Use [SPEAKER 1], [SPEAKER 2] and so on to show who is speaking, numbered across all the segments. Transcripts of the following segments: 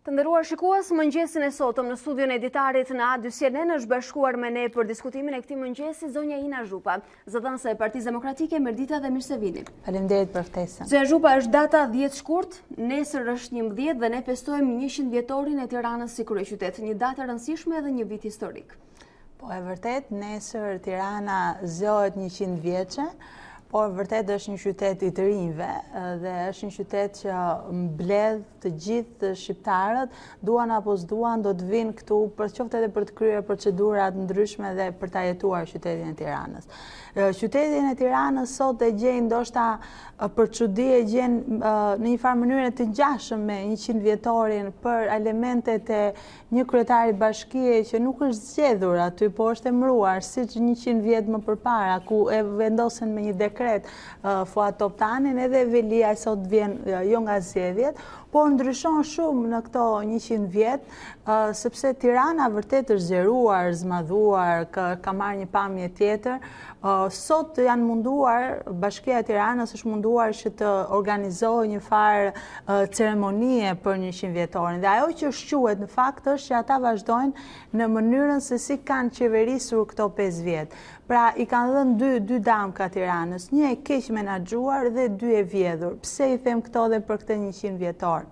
[SPEAKER 1] Të nderuar shikues, mëngjesin e sotëm në studion e editarit në A2CNN është bashkuar me ne për diskutimin e këtij mëngjesi zonja Ina Zhupa, zëdhënëse e Partisë Demokratike. Mirëdita dhe mirë se vini.
[SPEAKER 2] Faleminderit për ftesën.
[SPEAKER 1] Zonja Zhupa, është data 10 shkurt, nesër është 11 dhe ne festojmë 100 vjetorin e Tiranës si kryeqytet, një datë e rëndësishme dhe një vit historik.
[SPEAKER 2] Po e vërtet, nesër Tirana zgjohet 100 vjeçe. Por vërtet është një qytet i të rinjve dhe është një qytet që mbledh të gjithë shqiptarët, duan apo s'duan, do të vinë këtu për qoftë edhe për të kryer procedurat ndryshme dhe për ta jetuar qytetin e Tiranës. Qytetin e Tiranës sot e gjejnë ndoshta për çudi e gjen në një farë mënyrë të ngjashëm me 100 vjetorin për elementet e një kryetari bashkie që nuk është zgjedhur aty, po është emëruar siç 100 vjet më përpara, ku e vendosen me një dekret Fuat Toptanin, edhe velia sot vjen jo nga zgjedhjet, por ndryshon shumë në këto 100 vjet, sepse Tirana vërtet është zgjeruar, zmadhuar, ka marrë një pamje tjetër. Sot janë munduar, Bashkia e Tiranës është munduar që të organizohë një farë ceremonie për 100 vjetorin. Dhe ajo që shquhet në fakt është që ata vazhdojnë në mënyrën se si kanë qeverisur këto 5 vjet. Pra i kanë dhënë dy damka Tiranës, një e keqmenazhuar dhe 2 e vjedhur. Pse i them këto dhe për këtë 100 vjetor?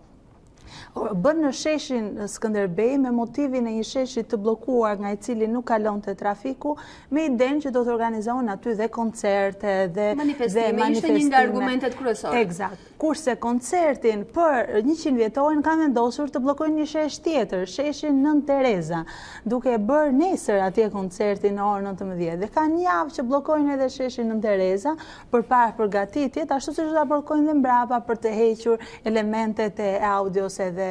[SPEAKER 2] Bën në sheshin Skënderbej me motivin e një sheshi të bllokuar nga i cili nuk kalonte trafiku, me idenë që do të organizohen aty dhe koncerte dhe manifestime.
[SPEAKER 1] Ishte një nga argumentet kryesore.
[SPEAKER 2] Eksakt. Kurse koncertin për 100 vjetorin kanë vendosur të bllokojnë një shesh tjetër, sheshin Nënë Tereza, duke bërë nesër atje koncertin në orën 19. Dhe ka një javë që bllokojnë edhe sheshin Nënë Tereza përpara përgatitjet, ashtu siç ta bllokojnë dhe mbrapa për të hequr elementet e audios edhe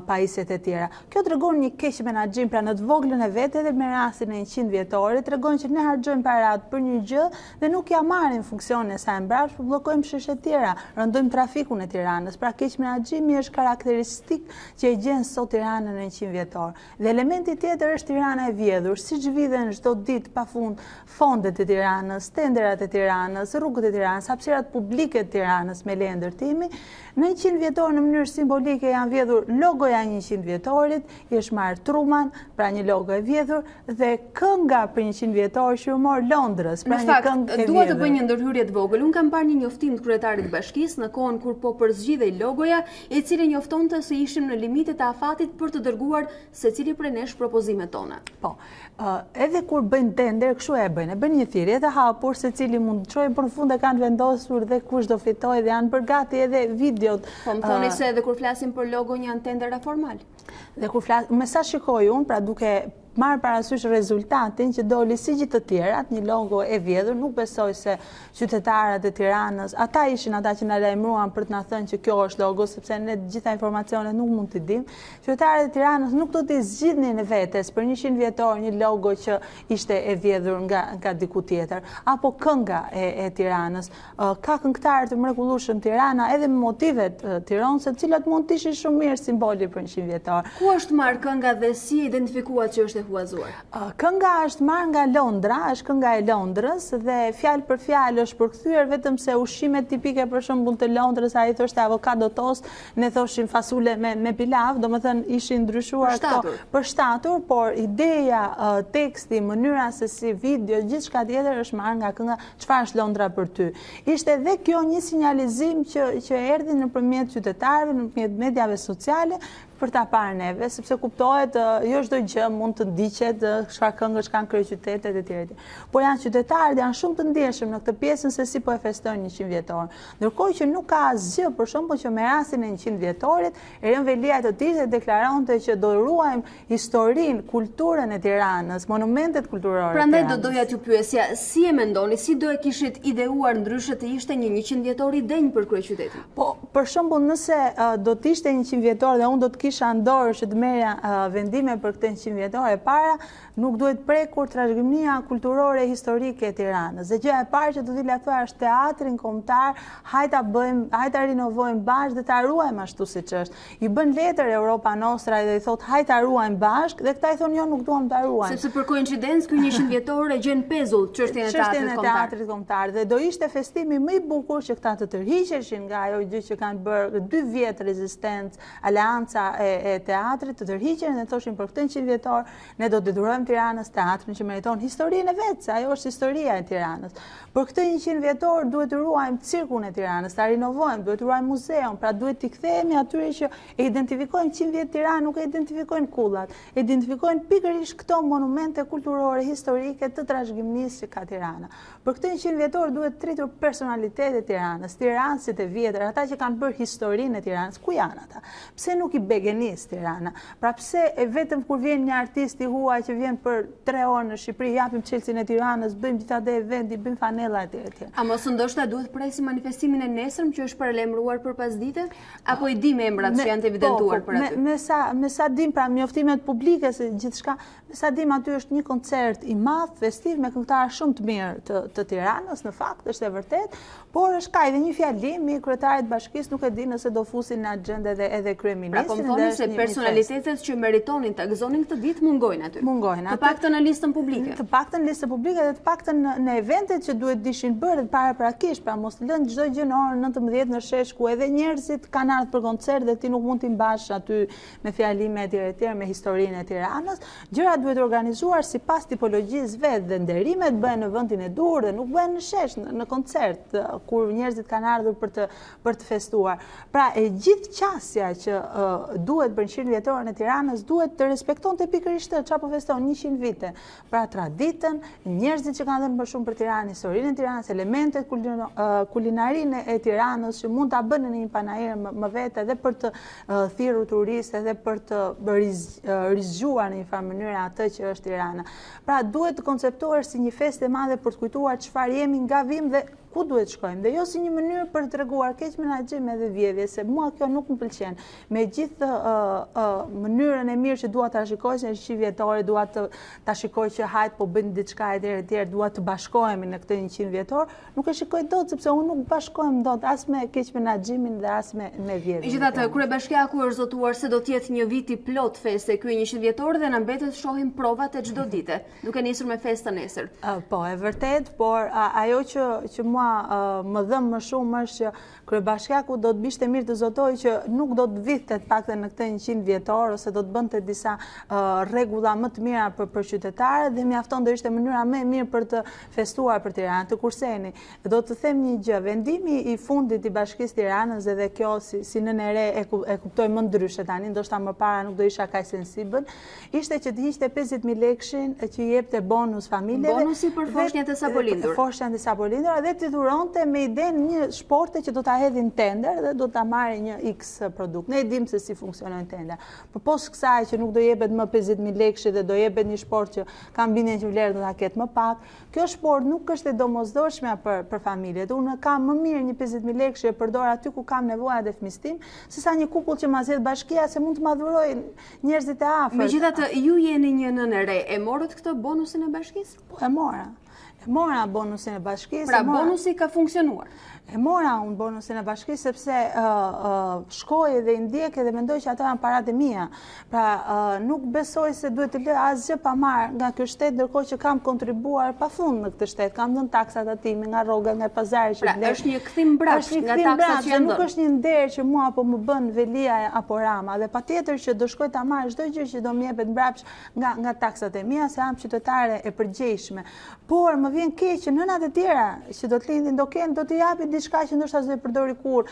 [SPEAKER 2] pajisjet e tjera. Kjo tregon një keq menaxhim, pra në të voglën e vet edhe me rastin e 100 vjetorit tregon që ne harxojmë parat për një gjë dhe nuk ja marrim funksionin e saj mbrapsht, por bllokojmë sheshe tjera, rëndojmë trafikun e Tiranës. Pra keq menaxhimi është karakteristik që e gjen sot Tiranën në 100 vjetor. Dhe elementi tjetër është Tirana e vjedhur, siç vidhen çdo ditë pafund fondet e Tiranës, tenderat e Tiranës, rrugët e Tiranës, hapësirat publike të Tiranës me leje ndërtimi. Në 100 vjetor në mënyrë simbolike janë vjedhur logoja 100 vjetorit, i është marrë truman, pra një logo e vjedhur, dhe kënga për 100 vjetor që u mor Londrës, pra një këngë e vjedhur.
[SPEAKER 1] Dua të bëj një ndërhyrje të vogël. Unë kam parë një njoftim të kryetarit të bashkisë në kohën kur po përzgjidhej logoja, i cili njoftonte se ishim në limitet e afatit për të dërguar secili prej nesh propozimet tona.
[SPEAKER 2] Po, edhe kur bëjnë tender, kështu e bëjnë një thirrje të hapur, secili mund të çojë, por në fund e kanë vendosur dhe kush do fitojë dhe janë përgati edhe videot.
[SPEAKER 1] Po më thoni se edhe kur flasim për logon janë tendera formal.
[SPEAKER 2] Dhe kur me sa shikoj unë, pra duke marrë parasysh rezultatin që doli si gjithë të tjerat, një logo e vjedhur, nuk besoj se qytetarët e Tiranës, ata ishin ata që na lajmëruan për të na thënë që kjo është logo, sepse ne gjitha informacionet nuk mund t'i dim. Qytetarët e Tiranës nuk do t'i zgjidhnin në vetes për 100 vjetor një logo që ishte e vjedhur nga diku tjetër, apo kënga e Tiranës. Ka këngëtarë të mrekullueshëm Tirana edhe me motivet tironëse, të cilat mund të ishin shumë mirë simboli për 100 vjetor.
[SPEAKER 1] Ku është marrë kënga dhe si identifikuat që është huazuar?
[SPEAKER 2] Kënga është marrë nga Londra, është kënga e Londrës dhe fjalë për fjalë është përkthyer, vetëm se ushqimet tipike për shembull të Londrës, ai thoshte avokado tost, ne thoshim fasule me pilav, domethënë ishin ndryshuar këto përshtatur, por ideja, teksti, mënyra se si video, gjithçka tjetër është marrë nga kënga Çfarë është Londra për ty. Ishte edhe kjo një sinjalizim që erdhi nëpërmjet qytetarëve, nëpërmjet mediave sociale, për ta parë neve, sepse kuptohet jo çdo gjë mund të ndiqet, çfarë këngësh kanë kryeqytetet e tjera. Por janë qytetarët, janë shumë të ndjeshëm në këtë pjesën se si po e festojnë 100 vjetorin. Ndërkohë që nuk ka asgjë, për shembull, që me rastin e 100 vjetorit, Erion Velia të tillë deklaronte që do ruajmë historinë, kulturën e Tiranës, monumentet kulturore.
[SPEAKER 1] Prandaj do doja t'ju pyesja, si e mendoni, si do e kishit ideuar ndryshe të ishte një 100 vjetor i denj për kryeqytetin?
[SPEAKER 2] Po, për shembull, nëse do të ishte 100 vjetor dhe unë do të kisha ndorë që të merja vendime për këtë 100 vjetor e para, nuk duhet prekur trashëgimia kulturore historike e Tiranës. Dhe gjëja e parë që do t'i thua është Teatrin Kombëtar, hajta rinovojmë bashkë dhe ta ruajmë ashtu siç është. I bën letër Europa Nostra dhe i thot hajta ruajmë bashkë dhe këta i thonë jo, nuk duam ta ruajmë.
[SPEAKER 1] Sepse për koincidencë ky 100 vjetor e gjen pezull çështjen e Teatrit Kombëtar.
[SPEAKER 2] Dhe do ishte festimi më i bukur që këta të tërhiqeshin nga ajo gjë që kanë bërë 2 vjet rezistencë, aleanca e teatrit të tërhiqen dhe thoshin për këtë 100 vjetor ne do të dedurojmë Tiranës teatrin që meriton historinë e vet, se ajo është historia e Tiranës. Për këtë 100 vjetor duhet të ruajmë cirkun e Tiranës, ta rinovojmë, duhet të ruajmë muzeun, pra duhet t'i kthehemi atyre që e identifikojnë 100 vjet Tiranë, nuk e identifikojnë kullat, e identifikojnë pikërisht këto monumente kulturore, historike të trashëgimisë që ka Tirana. Për këtë 100 vjetor duhet tritur personalitetet e Tiranës, tiranësit e vjetër, ata që kanë bërë historinë e Tiranës, ku janë ata? Pse nuk i begenis Tirana? Pra pse vetëm kur vjen një artist i huaj që vjen për 3 orë në Shqipëri, japim Chelsin e Tiranës, bëjmë gjithatë eventi, bëjmë fanella etj.
[SPEAKER 1] A mos ndoshta duhet presim manifestimin e nesërm që është paralajmëruar për pasdite, apo i dim emrat që janë të evidentuar për aty?
[SPEAKER 2] Me sa dim, pra njoftimet publike se gjithçka, me sa dim aty është një koncert i madh, festiv me këngëtarë shumë të mirë të Tiranës, në fakt është e vërtet, por është ka edhe një fjalim i kryetarit bashkisë, nuk e di nëse do fusin në agjendë edhe kryeministrin.
[SPEAKER 1] Pra po më thoni se personalitetet që meritonin ta gëzonin këtë ditë mungojnë aty.
[SPEAKER 2] Mungojnë.
[SPEAKER 1] Të paktën në listën publike.
[SPEAKER 2] Të paktën në listën publike dhe të paktën në eventet që duhet dishin bërë paraprakisht, pra mos lënë çdo gjë në orën 19 në shesh ku edhe njerëzit kanë ardhur për koncert dhe ti nuk mund t'i mbash aty me fjalime etj me historinë e Tiranës. Gjërat duhet organizuar sipas tipologjisë vet dhe nderimet bëhen në vendin e dur dhe nuk bëhen në shesh, në koncert kur njerëzit kanë ardhur për të festuar. Pra e gjithë qasja që duhet për 100 vjetorin e Tiranës duhet të respektonte pikërisht çfarë po feston 100 vite. Pra traditën, njerëzit që kanë dhënë më shumë për Tiranën, historinë e Tiranës, elementet kulinarinë e Tiranës që mund ta bënë në një panajër më vetë edhe për të thirrur turistë edhe për të rizgjuar në një farë mënyrë atë që është Tirana. Pra duhet të konceptohesh si një festë e madhe për të kujtuar çfarë jemi nga vim dhe ku duhet shkojmë, dhe jo si një mënyrë për të treguar keqmenazhim edhe vjedhje, se mua kjo nuk më pëlqen. Me gjithë mënyrën e mirë që dua ta shikoj se 100 vjetori, dua ta shikoj që hajt po bëjnë diçka etj, dua të bashkohemi në këtë 100 vjetor, nuk e shikoj dot sepse unë nuk bashkohem dot as me keqmenazhimin dhe as me vjedhjen.
[SPEAKER 1] Megjithatë, kryebashkiaku është zotuar se do të jetë një vit i plot feste ky 100 vjetor dhe na mbetet shohim provat e çdo dite, duke nisur me festën nesër.
[SPEAKER 2] Po, e vërtet, por ajo që mua më dhëm më shumë është që kryebashkiaku do të bishte mirë të zotoj që nuk do të vinte të paktën në këtë 100 vjetor ose do të bënte disa rregulla më të mira për qytetarët dhe mjafton do ishte mënyra më e mirë për të festuar për Tiranë, të kurseni. Do të them një gjë, vendimi i fundit i Bashkisë Tiranës edhe kjo si nënë e re e kuptoj më ndryshe tani, ndoshta më para nuk do isha kaq sensibël, ishte që të hiqte 50.000 lekëshin që jepte bonus familjeve.
[SPEAKER 1] Bonusi për foshnjat e sapolindur.
[SPEAKER 2] Foshnjat e sapolindur dhe të dhuronte me idenë një shporte që do ta hedhin tender dhe do ta marrë një X produkt. Ne e dim se si funksionojnë tender. Por poshtë kësaj që nuk do jepet më 50.000 lekë dhe do jepet një sport që kam bindjen që vlerë do ta ketë më pak. Kjo sport nuk është e domosdoshme për familjet. Unë kam më mirë një 50.000 lekë e përdor aty ku kam nevojë dhe fëmistim, sesa një kukull që ma zgjedh bashkia se mund të madhurojnë njerëzit e afërt.
[SPEAKER 1] Megjithatë, ju jeni një nënë e re, e morët këtë bonusin e bashkisë?
[SPEAKER 2] Po, e mora. E mora bonusin e bashkisë.
[SPEAKER 1] Pra bonusi ka funksionuar.
[SPEAKER 2] E mora unë bonusin e bashkisë sepse shkoj dhe i ndjek dhe mendoj që ato janë parat e mia. Pra nuk besoj se duhet të lë asgjë pa marrë nga ky shtet, ndërkohë që kam kontribuar pafund në këtë shtet. Kam dhënë taksat atimi nga rroga, nga pazari që
[SPEAKER 1] pra, është një kthim mbrapsht nga taksat që janë
[SPEAKER 2] nuk është një nder që mua po më bën Velia apo Rama, dhe patjetër që do shkoj ta marr çdo gjë që do më jepet mbrapsht nga taksat e mia, se jam qytetare e përgjegjshme. Por më vjen keq që nënat e tjera që do të lindin do të japin diçka që ndoshta s'do e përdori kur.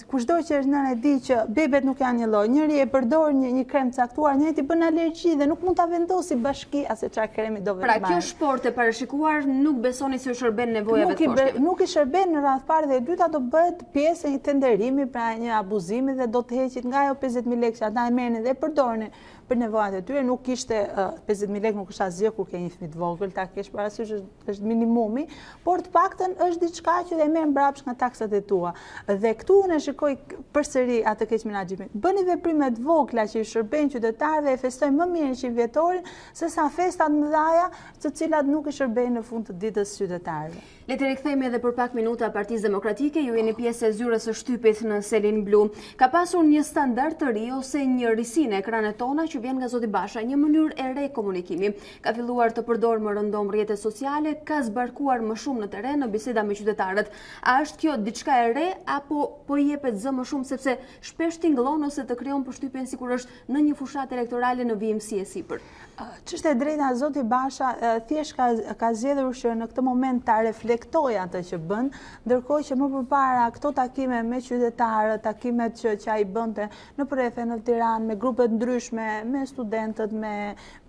[SPEAKER 2] Kushdo që është nëna e di që bebet nuk janë një lloj. Njëri e përdor një krem caktuar, njëri ti bën alergji dhe nuk mund ta vendosi bashkia se çfarë kremi do vetë marrë.
[SPEAKER 1] Pra kjo sport e parashikuar nuk besoni se u shërben nevojave të foshnjave.
[SPEAKER 2] Nuk i shërben në radhë parë dhe e dyta do bëhet pjesë e një tenderimi, pra një abuzimi dhe do të heqit nga ajo 50.000 lekë që ata e merrnin dhe e përdorin për nevojat e tyre. Nuk ishte 50.000 lekë, nuk është asgjë kur ke një fëmijë të vogël, ta kesh parasysh është minimumi, por të paktën është diçka që dhe merr mbrapsht nga taksat e tua. Dhe këtu unë shikoj përsëri atë keqmenazhimin. Bëni veprime të vogla që i shërbejnë qytetarëve, e festojnë më mirë 100 vjetorin sesa festat mëdha, të cilat nuk i shërbejnë në fund të ditës qytetarëve.
[SPEAKER 1] Le të rikthehemi edhe për pak minuta Partisë Demokratike. Ju jeni pjesë e zyrës së shtypit në selin blu. Ka pasur një standard të ri ose një risi në ekranet tona që vjen nga Zoti Basha, një mënyrë e re komunikimi. Ka filluar të përdor më rëndom rrjetet sociale elektorale ka zbarkuar më shumë në teren në biseda me qytetarët. A është kjo diçka e re apo po i jepet zë më shumë sepse shpesh tingëllon ose të krijon përshtypjen sikur është në një fushatë elektorale në vijimësi e sipër?
[SPEAKER 2] Ç'është e drejta zoti Basha thjesht ka zgjedhur që në këtë moment ta reflektojë atë që bën, ndërkohë që më përpara këto takime me qytetarët, takimet që ai bënte në prefe në Tiranë, me grupe të ndryshme, me studentët, me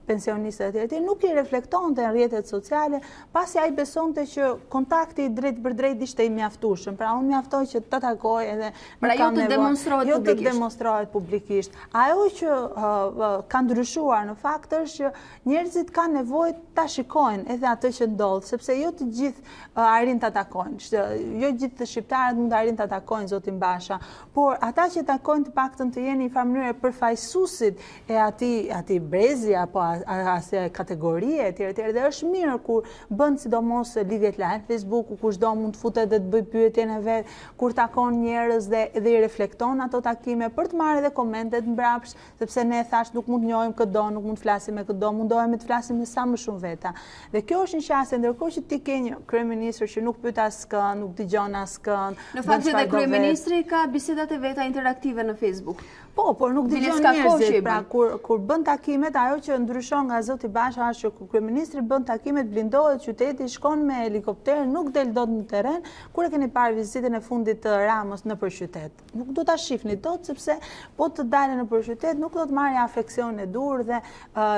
[SPEAKER 2] pensionistët e tjerë, nuk i reflektonte në rrjetet sociale, pasi ai besonte që kontakti drejt për drejt ishte i mjaftueshëm. Pra unë mjaftoj që të takoj edhe
[SPEAKER 1] pra jo të
[SPEAKER 2] demonstrohet publikisht. Ajo që ka ndryshuar në fakt është që njerëzit kanë nevojë ta shikojnë edhe atë që ndodh, sepse jo të gjithë arrin ta takojnë. Jo gjithë shqiptarët mund të arrin ta takojnë zotin Basha, por ata që takojnë të paktën të jenë në një mënyrë përfaqësuesit e atij brezi apo asë kategorie e tjere, dhe është mirë kur bën sidomos lidhjet live Facebook, kur çdo mund të futet dhe të bëj pyetjen e vet, kur takon njerëz dhe i reflekton ato takime për të marrë edhe komentet mbrapsht, sepse ne thash nuk mund të njohim këdo, nuk mund të flasim me këdo, mundohemi të flasim me sa më shumë veta. Dhe kjo është një qasje, ndërkohë që ti ke një kryeministër që nuk pyet askënd, nuk dëgjon askënd.
[SPEAKER 1] Në fakt që kryeministri ka bisedat e veta interaktive në Facebook.
[SPEAKER 2] Po, por nuk dëgjon njerëzit. Pra kur bën takimet, ajo që ndryshon nga zoti Basha është që kur kryeministri bën takimet, blindohet qyteti, shkon me helikopter, nuk del dot në terren. Kur e keni parë vizitën e fundit të Ramës nëpër qytet? Nuk do ta shihni dot sepse po të dalë nëpër qytet nuk do të marrë afeksionin e dur dhe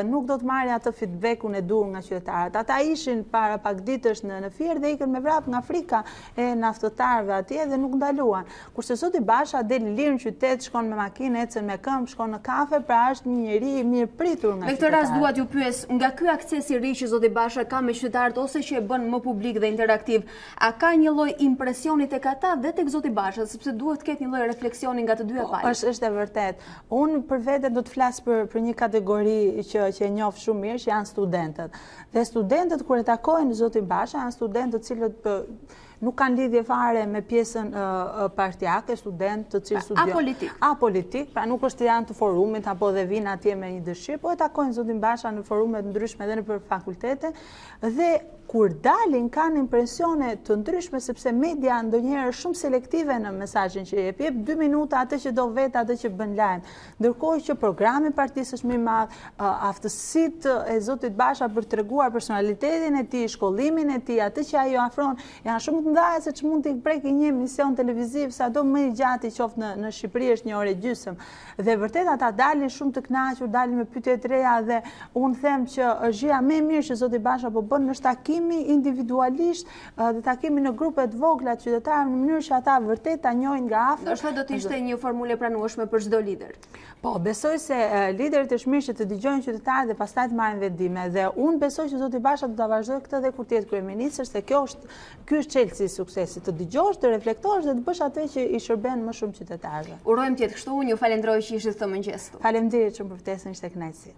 [SPEAKER 2] nuk do të marrë atë feedbackun e dur nga qytetarët. Ata ishin para pak ditësh në Fier dhe ikën me vrap nga Afrika e naftëtarëve atje dhe nuk ndaluan. Kurse zoti Basha del lirë në qytet, shkon me makinë, ecën me këmbë, shkon në kafe, pra është një njeri i mirë pritur nga qytetarët.
[SPEAKER 1] Në këtë rast dua t'ju pyes, nga ky akses i ri që zoti Basha ka me qytetarët ose që e bën më publik dhe interaktiv, a ka një lloj impresioni tek ata dhe tek zoti Basha, sepse duhet të ketë një lloj refleksioni nga të dyja palët.
[SPEAKER 2] Është e vërtet. Unë për vete do të flas për një kategori që e njoh shumë mirë, që janë studentët. Dhe studentët kur e takojnë zotin Basha, janë studentë të cilët nuk kanë lidhje fare me pjesën partijake, studentë të cilë studion. Apolitik, pra nuk është janë të forumit apo dhe vinë atje me një dëshirë, po e takojnë zotin Basha në forumet ndryshme dhe në për fakultete, dhe kur dalin kanë impresione të ndryshme sepse media ndonjëherë është shumë selektive në mesazhin që jep 2 minuta atë që do vetë, atë që bën lajm. Ndërkohë që programi i partisë është më i madh, aftësitë e zotit Basha për treguar personalitetin e tij, shkollimin e tij, atë që ai ofron, janë shumë të ndaja se që mund të preki një emision televiziv, sado më i gjatë i qoftë në Shqipëri është 1 orë e gjysmë. Dhe vërtet ata dalin shumë të kënaqur, dalin me pyetje të reja dhe unë them që është gjëja më e mirë që zoti Basha po bën në takimi individualisht dhe takimi në grupe të vogla të qytetarëve në mënyrë që ata vërtet ta njohin nga afër.
[SPEAKER 1] Ndoshta do të ishte një formulë e pranueshme për çdo lider.
[SPEAKER 2] Po, besoj se liderët është mirë që të dëgjojnë qytetarët dhe pastaj të marrin vendime. Dhe unë besoj që zoti Basha do ta vazhdojë këtë dhe kur të jetë kryeminist, se ky është çelësi i suksesit, të dëgjosh, të reflektosh dhe të bësh atë që i shërben më shumë qytetarëve.
[SPEAKER 1] Urojmë të jetë kështu, ju falenderoj që ishit këtë mëngjes.
[SPEAKER 2] Faleminderit shumë për ftesën, ishte kënaqësi.